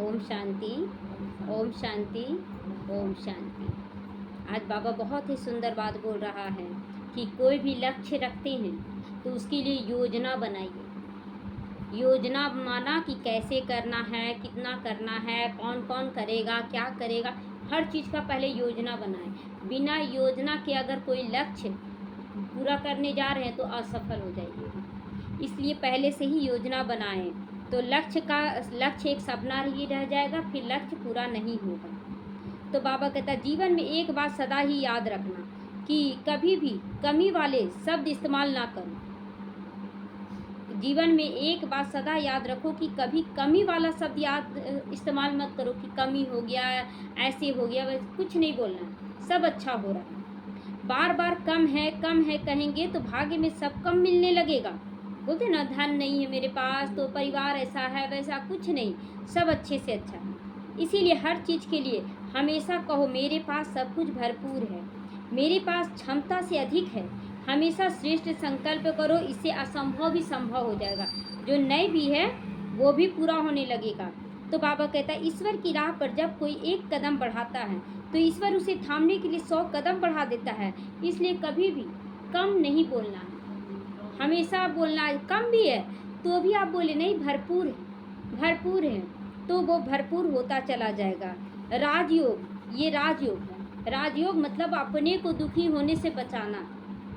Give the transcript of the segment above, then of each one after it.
ओम शांति, ओम शांति, ओम शांति। आज बाबा बहुत ही सुंदर बात बोल रहा है कि कोई भी लक्ष्य रखते हैं तो उसके लिए योजना बनाइए। योजना माना कि कैसे करना है, कितना करना है, कौन कौन करेगा, क्या करेगा, हर चीज़ का पहले योजना बनाएं। बिना योजना के अगर कोई लक्ष्य पूरा करने जा रहे हैं तो असफल हो जाइए। इसलिए पहले से ही योजना बनाएं तो लक्ष्य एक सपना ही रह जाएगा, फिर लक्ष्य पूरा नहीं होगा। तो बाबा कहता जीवन में एक बात सदा ही याद रखना कि कभी भी कमी वाले शब्द इस्तेमाल ना करो। जीवन में एक बात सदा याद रखो कि कभी कमी वाला शब्द इस्तेमाल मत करो कि कमी हो गया, ऐसे हो गया, वैसे कुछ नहीं बोलना, सब अच्छा हो रहा है। बार बार कम है कहेंगे तो भाग्य में सब कम मिलने लगेगा। बोलते ना, धन नहीं है मेरे पास तो परिवार ऐसा है वैसा, कुछ नहीं, सब अच्छे से अच्छा है। इसीलिए हर चीज़ के लिए हमेशा कहो मेरे पास सब कुछ भरपूर है, मेरे पास क्षमता से अधिक है। हमेशा श्रेष्ठ संकल्प करो, इससे असंभव भी संभव हो जाएगा। जो नहीं भी है वो भी पूरा होने लगेगा। तो बाबा कहता है ईश्वर की राह पर जब कोई एक कदम बढ़ाता है तो ईश्वर उसे थामने के लिए 100 कदम बढ़ा देता है। इसलिए कभी भी कम नहीं बोलना है, हमेशा बोलना है। कम भी है तो भी आप बोले नहीं, भरपूर है, भरपूर है, तो वो भरपूर होता चला जाएगा। राजयोग, ये राजयोग है। राजयोग मतलब अपने को दुखी होने से बचाना,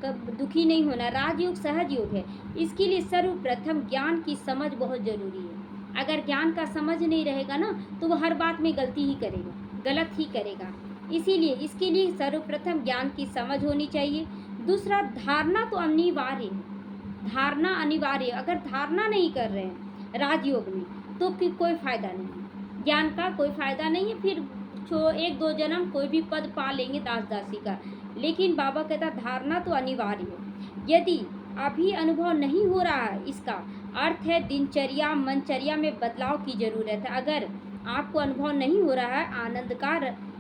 कब दुखी नहीं होना। राजयोग सहज योग है। इसके लिए सर्वप्रथम ज्ञान की समझ बहुत ज़रूरी है। अगर ज्ञान का समझ नहीं रहेगा ना तो वो हर बात में गलती ही करेगा, गलत ही करेगा। इसीलिए इसके लिए सर्वप्रथम ज्ञान की समझ होनी चाहिए। दूसरा, धारणा तो अनिवार्य है, धारणा अनिवार्य। अगर धारणा नहीं कर रहे हैं राजयोग में तो फिर कोई फ़ायदा नहीं, ज्ञान का कोई फ़ायदा नहीं है। फिर एक दो जन्म कोई भी पद पा लेंगे दास दासी का, लेकिन बाबा कहता धारणा तो अनिवार्य है। यदि अभी अनुभव नहीं हो रहा है, इसका अर्थ है दिनचर्या मनचर्या में बदलाव की ज़रूरत है। अगर आपको अनुभव नहीं हो रहा है आनंद का,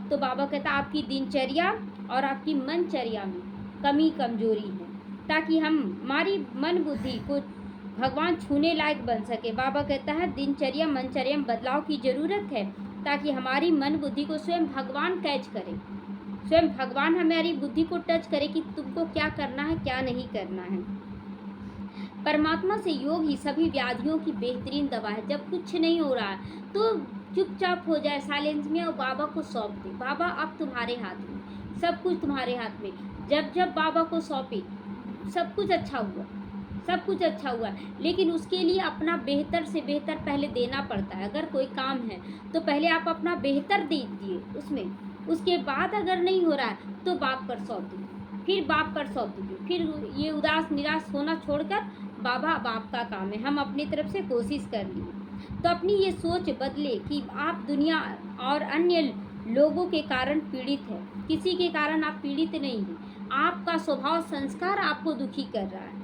तो बाबा कहता आपकी दिनचर्या और आपकी मनचर्या में कमी कमजोरी है, ताकि हमारी मन बुद्धि को भगवान छूने लायक बन सके। बाबा कहता है दिनचर्या मनचर्या में बदलाव की ज़रूरत है, ताकि हमारी मन बुद्धि को स्वयं भगवान कैच करे, स्वयं भगवान हमारी बुद्धि को टच करे कि तुमको क्या करना है क्या नहीं करना है। परमात्मा से योग ही सभी व्याधियों की बेहतरीन दवा है। जब कुछ नहीं हो रहा है तो चुपचाप हो जाए, साइलेंस में, और बाबा को सौंप दे। बाबा अब तुम्हारे हाथ में, सब कुछ तुम्हारे हाथ में। जब जब बाबा को सौंपे सब कुछ अच्छा हुआ, सब कुछ अच्छा हुआ। लेकिन उसके लिए अपना बेहतर से बेहतर पहले देना पड़ता है। अगर कोई काम है तो पहले आप अपना बेहतर दीजिए उसमें, उसके बाद अगर नहीं हो रहा है तो बाप पर सौंप दीजिए, फिर बाप पर सौंप दीजिए। फिर ये उदास निराश होना छोड़कर बाबा अब आपका काम है, हम अपनी तरफ से कोशिश कर लिए। तो अपनी ये सोच बदले कि आप दुनिया और अन्य लोगों के कारण पीड़ित है, किसी के कारण आप पीड़ित नहीं हैं। आपका स्वभाव संस्कार आपको दुखी कर रहा है।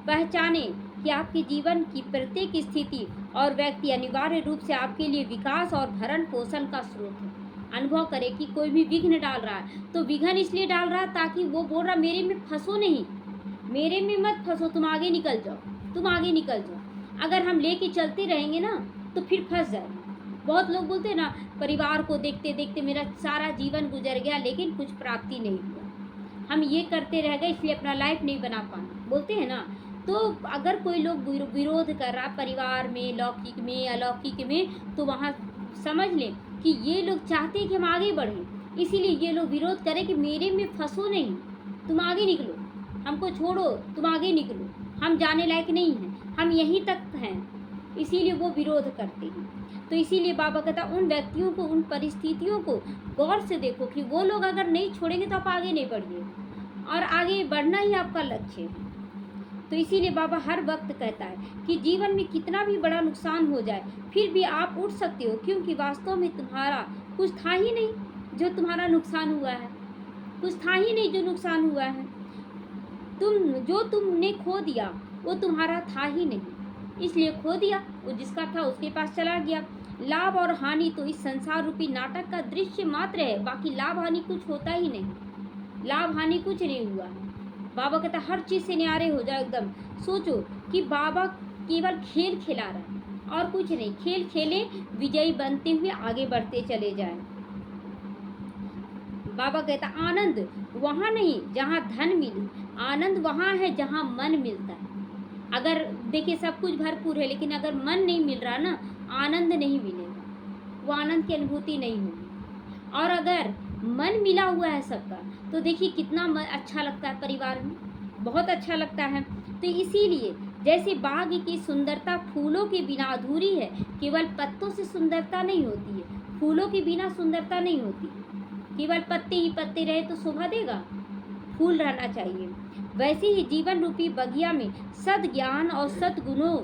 पहचाने कि आपके जीवन की प्रत्येक स्थिति और व्यक्ति अनिवार्य रूप से आपके लिए विकास और भरण पोषण का स्रोत है। अनुभव करें कि कोई भी विघ्न डाल रहा है तो विघ्न इसलिए डाल रहा है ताकि वो बोल रहा मेरे में फंसो नहीं, मेरे में मत फंसो, तुम आगे निकल जाओ, तुम आगे निकल जाओ। अगर हम लेके चलते रहेंगे ना तो फिर फंस जाएंगे। बहुत लोग बोलते हैं ना, परिवार को देखते देखते मेरा सारा जीवन गुजर गया लेकिन कुछ प्राप्ति नहीं हुआ, हम ये करते रह गए इसलिए अपना लाइफ नहीं बना पाना, बोलते हैं ना। तो अगर कोई लोग विरोध कर रहा परिवार में, लौकिक में अलौकिक में, तो वहाँ समझ लें कि ये लोग चाहते हैं कि हम आगे बढ़ें, इसीलिए ये लोग विरोध करें कि मेरे में फंसो नहीं, तुम आगे निकलो, हमको छोड़ो, तुम आगे निकलो, हम जाने लायक नहीं हैं, हम यहीं तक हैं, इसीलिए वो विरोध करते हैं। तो इसीलिए बाबा कहता उन व्यक्तियों को, उन परिस्थितियों को गौर से देखो कि वो लोग अगर नहीं छोड़ेंगे तो आप आगे नहीं बढ़िए, और आगे बढ़ना ही आपका लक्ष्य है। तो इसीलिए बाबा हर वक्त कहता है कि जीवन में कितना भी बड़ा नुकसान हो जाए फिर भी आप उठ सकते हो, क्योंकि वास्तव में तुम्हारा कुछ था ही नहीं जो तुम्हारा नुकसान हुआ है, कुछ था ही नहीं जो नुकसान हुआ है। तुमने खो दिया वो तुम्हारा था ही नहीं, इसलिए खो दिया, वो जिसका था उसके पास चला गया। लाभ और हानि तो इस संसार रूपी नाटक का दृश्य मात्र है, बाकी लाभ हानि कुछ होता ही नहीं, लाभ हानि कुछ नहीं हुआ है। बाबा कहता हर चीज़ से न्यारे हो जाओ, एकदम सोचो कि बाबा केवल खेल खिला रहा है, और कुछ नहीं। खेल खेलें, विजयी बनते हुए आगे बढ़ते चले जाएं। बाबा कहता आनंद वहाँ नहीं जहाँ धन मिले, आनंद वहाँ है जहाँ मन मिलता है। अगर देखिए सब कुछ भरपूर है, लेकिन अगर मन नहीं मिल रहा ना, आनंद नहीं मिलेगा, वो आनंद की अनुभूति नहीं होगी। और अगर मन मिला हुआ है सबका, तो देखिए कितना अच्छा लगता है परिवार में, बहुत अच्छा लगता है। तो इसीलिए जैसे बाग की सुंदरता फूलों के बिना अधूरी है, केवल पत्तों से सुंदरता नहीं होती है, फूलों के बिना सुंदरता नहीं होती। केवल पत्ते ही पत्ते रहे तो शोभा देगा, फूल रहना चाहिए। वैसे ही जीवन रूपी बगिया में सद ज्ञान और सद्गुणों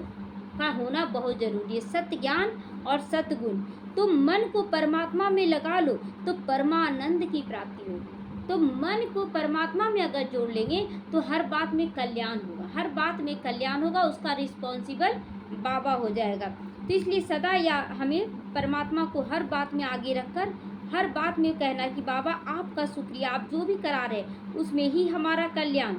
का होना बहुत जरूरी है। सत्य ज्ञान और सद्गुण। तुम मन को परमात्मा में लगा लो तो परमानंद की प्राप्ति होगी। तो मन को परमात्मा में अगर जोड़ लेंगे तो हर बात में कल्याण होगा, हर बात में कल्याण होगा, उसका रिस्पॉन्सिबल बाबा हो जाएगा। तो इसलिए सदा या हमें परमात्मा को हर बात में आगे रखकर हर बात में कहना कि बाबा आपका शुक्रिया, आप जो भी करा रहे उसमें ही हमारा कल्याण।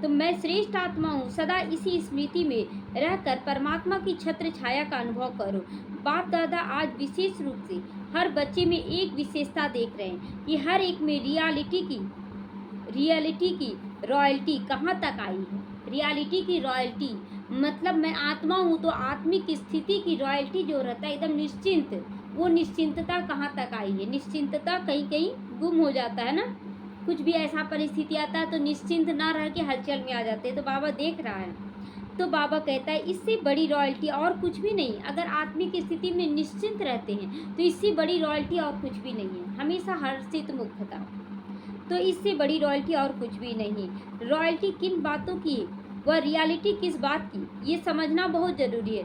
तो मैं श्रेष्ठ आत्मा हूँ, सदा इसी स्मृति में रहकर परमात्मा की छत्र छाया का अनुभव करो। बाप दादा आज विशेष रूप से हर बच्चे में एक विशेषता देख रहे हैं कि हर एक में रियलिटी की रॉयल्टी कहाँ तक आई है। रियलिटी की रॉयल्टी मतलब मैं आत्मा हूँ, तो आत्मिक स्थिति की रॉयल्टी जो रहता है एकदम निश्चिंत, वो निश्चिंतता कहाँ तक आई है। निश्चिंतता कहीं कहीं गुम हो जाता है ना, कुछ भी ऐसा परिस्थिति आता है तो निश्चिंत ना रह के हलचल में आ जाते हैं। तो बाबा देख रहा है, तो बाबा कहता है इससे बड़ी रॉयल्टी और कुछ भी नहीं। अगर आत्मिक स्थिति में निश्चिंत रहते हैं तो इससे बड़ी रॉयल्टी और कुछ भी नहीं है। हमेशा हर्षित मुक्तता, तो इससे बड़ी रॉयल्टी और कुछ भी नहीं। रॉयल्टी किन बातों की वह रियलिटी किस बात की, ये समझना बहुत ज़रूरी है।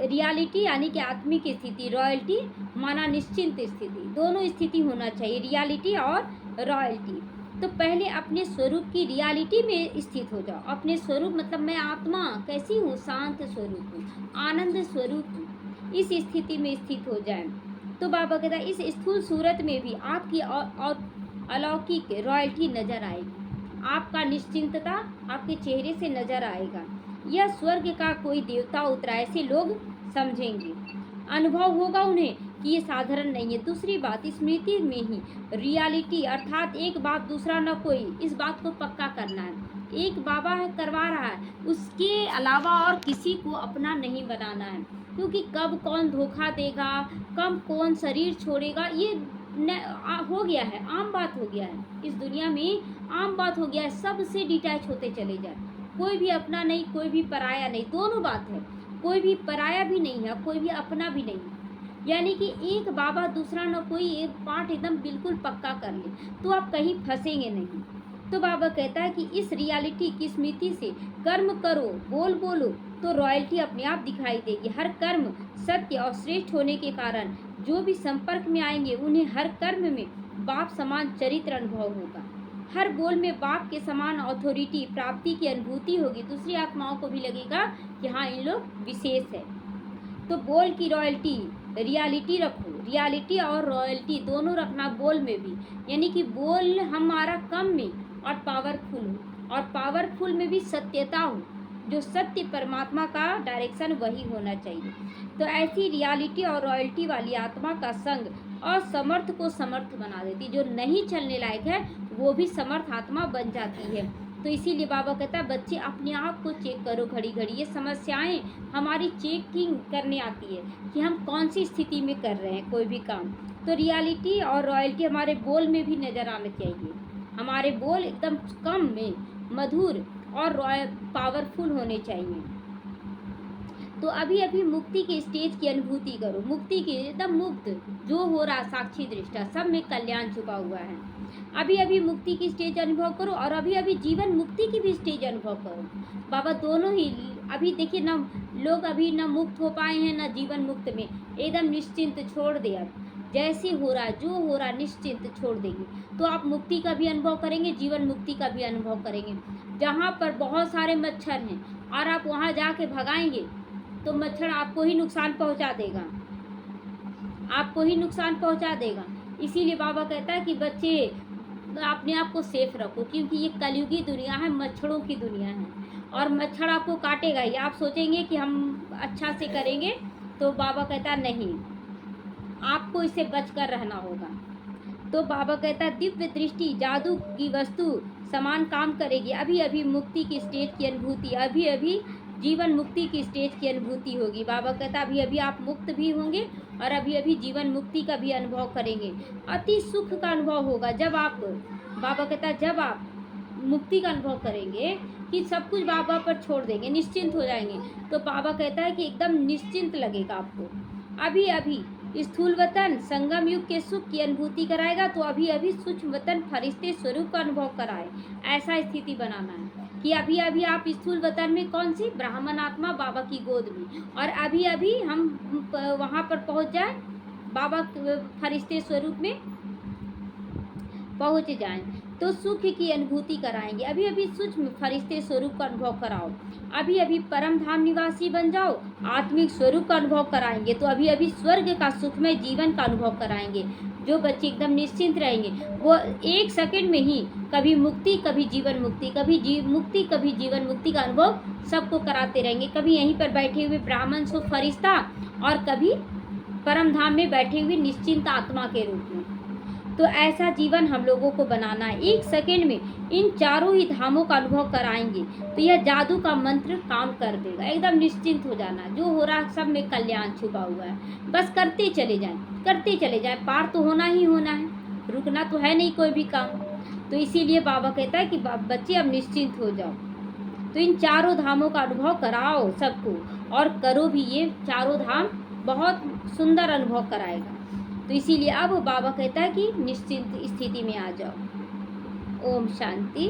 रियलिटी यानी कि आत्मिक स्थिति, रॉयल्टी माना निश्चिंत स्थिति, दोनों स्थिति होना चाहिए, रियलिटी और रॉयल्टी। तो पहले अपने स्वरूप की रियलिटी में स्थित हो जाओ। अपने स्वरूप मतलब मैं आत्मा कैसी हूँ, शांत स्वरूप हूँ, आनंद स्वरूप हूँ, इस स्थिति में स्थित हो जाए। तो बाबा कहता है इस स्थूल सूरत में भी आपकी और अलौकिक रॉयल्टी नजर आएगी, आपका निश्चिंतता आपके चेहरे से नजर आएगा। यह स्वर्ग का कोई देवता उतरा ऐसे लोग समझेंगे, अनुभव होगा उन्हें कि ये साधारण नहीं है। दूसरी बात, स्मृति में ही रियलिटी अर्थात एक बाप दूसरा न कोई, इस बात को पक्का करना है। एक बाबा करवा रहा है, उसके अलावा और किसी को अपना नहीं बनाना है, क्योंकि कब कौन धोखा देगा, कब कौन शरीर छोड़ेगा, ये हो गया है, आम बात हो गया है, इस दुनिया में आम बात हो गया है। सबसे डिटैच होते चले जाए, कोई भी अपना नहीं, कोई भी पराया नहीं, दोनों बात है। कोई भी पराया भी नहीं है, कोई भी अपना भी नहीं है। यानी कि एक बाबा दूसरा न कोई, एक पार्ट एकदम बिल्कुल पक्का कर ले तो आप कहीं फंसेंगे नहीं। तो बाबा कहता है कि इस रियलिटी की स्मृति से कर्म करो, बोलो तो रॉयल्टी अपने आप दिखाई देगी। हर कर्म सत्य और श्रेष्ठ होने के कारण जो भी संपर्क में आएंगे उन्हें हर कर्म में बाप समान चरित्र अनुभव होगा। हर बोल में बाप के समान अथॉरिटी प्राप्ति की अनुभूति होगी। दूसरी आत्माओं को भी लगेगा कि हाँ इन लोग विशेष है। तो बोल की रॉयल्टी रियलिटी रखो, रियलिटी और रॉयल्टी दोनों रखना बोल में भी, यानी कि बोल हमारा कम में और पावरफुल हो, और पावरफुल में भी सत्यता हो, जो सत्य परमात्मा का डायरेक्शन वही होना चाहिए। तो ऐसी रियलिटी और रॉयल्टी वाली आत्मा का संग और समर्थ को समर्थ बना देती, जो नहीं चलने लायक है वो भी समर्थ आत्मा बन जाती है। तो इसीलिए बाबा कहता है बच्चे अपने आप को चेक करो घड़ी घड़ी। ये समस्याएं हमारी चेकिंग करने आती है कि हम कौन सी स्थिति में कर रहे हैं कोई भी काम। तो रियलिटी और रॉयल्टी हमारे बोल में भी नज़र आना चाहिए। हमारे बोल एकदम कम में मधुर और पावरफुल होने चाहिए। तो अभी अभी मुक्ति के स्टेज की अनुभूति करो, मुक्ति के एकदम मुक्त जो हो रहा साक्षी दृष्टा, सब में कल्याण छुपा हुआ है। अभी अभी मुक्ति की स्टेज अनुभव करो और अभी अभी जीवन मुक्ति की भी स्टेज अनुभव करो। बाबा दोनों ही अभी देखिए ना, लोग अभी ना मुक्त हो पाए हैं ना जीवन मुक्त में, एकदम निश्चिंत छोड़ दे। अब जैसे हो रहा जो हो रहा निश्चिंत छोड़ देंगे तो आप मुक्ति का भी अनुभव करेंगे, जीवन मुक्ति का भी अनुभव करेंगे। जहाँ पर बहुत सारे मच्छर हैं और आप वहाँ जाके भगाएंगे तो मच्छर आपको ही नुकसान पहुँचा देगा, आपको ही नुकसान पहुँचा देगा। इसीलिए बाबा कहता है कि बच्चे अपने आप को सेफ रखो, क्योंकि ये कलयुगी दुनिया है, मच्छरों की दुनिया है। और मच्छर आपको काटेगा ही। आप सोचेंगे कि हम अच्छा से करेंगे, तो बाबा कहता नहीं, आपको इससे बचकर रहना होगा। तो बाबा कहता दिव्य दृष्टि जादू की वस्तु समान काम करेगी। अभी अभी मुक्ति की स्टेज की अनुभूति, अभी अभी जीवन मुक्ति की स्टेज की अनुभूति होगी। बाबा कहता अभी अभी आप मुक्त भी होंगे और अभी अभी जीवन मुक्ति का भी अनुभव करेंगे। अति सुख का अनुभव होगा जब आप, बाबा कहता जब आप मुक्ति का अनुभव करेंगे कि सब कुछ बाबा पर छोड़ देंगे, निश्चिंत हो जाएंगे, तो बाबा कहता है कि एकदम निश्चिंत लगेगा आपको। अभी अभी स्थूल वतन संगम युग के सुख की अनुभूति कराएगा, तो अभी अभी सूक्ष्म वतन फरिश्ते स्वरूप का अनुभव कराए, ऐसा स्थिति बनाना है कि अभी अभी आप स्थूल वतन में कौन सी ब्राह्मण आत्मा बाबा की गोद में, और अभी अभी हम वहाँ पर पहुँच जाए, बाबा फरिश्ते स्वरूप में पहुँच जाएं, तो सुख की अनुभूति कराएंगे। अभी अभी सूक्ष्म फरिश्ते स्वरूप का अनुभव कराओ, अभी अभी परम धाम निवासी बन जाओ, आत्मिक स्वरूप का अनुभव कराएंगे, तो अभी अभी स्वर्ग का सुखमय जीवन का अनुभव कराएंगे। जो बच्चे एकदम निश्चिंत रहेंगे वो एक सेकंड में ही कभी मुक्ति कभी जीवन मुक्ति, कभी मुक्ति कभी जीवन मुक्ति का अनुभव सबको कराते रहेंगे। कभी यहीं पर बैठे हुए ब्राह्मण सो फरिश्ता, और कभी परम धाम में बैठे हुए निश्चिंत आत्मा के रूप में। तो ऐसा जीवन हम लोगों को बनाना है। एक सेकंड में इन चारों ही धामों का अनुभव कराएंगे, तो यह जादू का मंत्र काम कर देगा। एकदम निश्चिंत हो जाना, जो हो रहा है सब में कल्याण छुपा हुआ है, बस करते चले जाएं, करते चले जाएं, पार तो होना ही होना है, रुकना तो है नहीं कोई भी काम। तो इसीलिए बाबा कहता है कि बच्चे अब निश्चिंत हो जाओ, तो इन चारों धामों का अनुभव कराओ सबको, और करो भी, ये चारों धाम बहुत सुंदर अनुभव कराएगा। तो इसीलिए अब बाबा कहता है कि निश्चिंत स्थिति में आ जाओ। ओम शांति।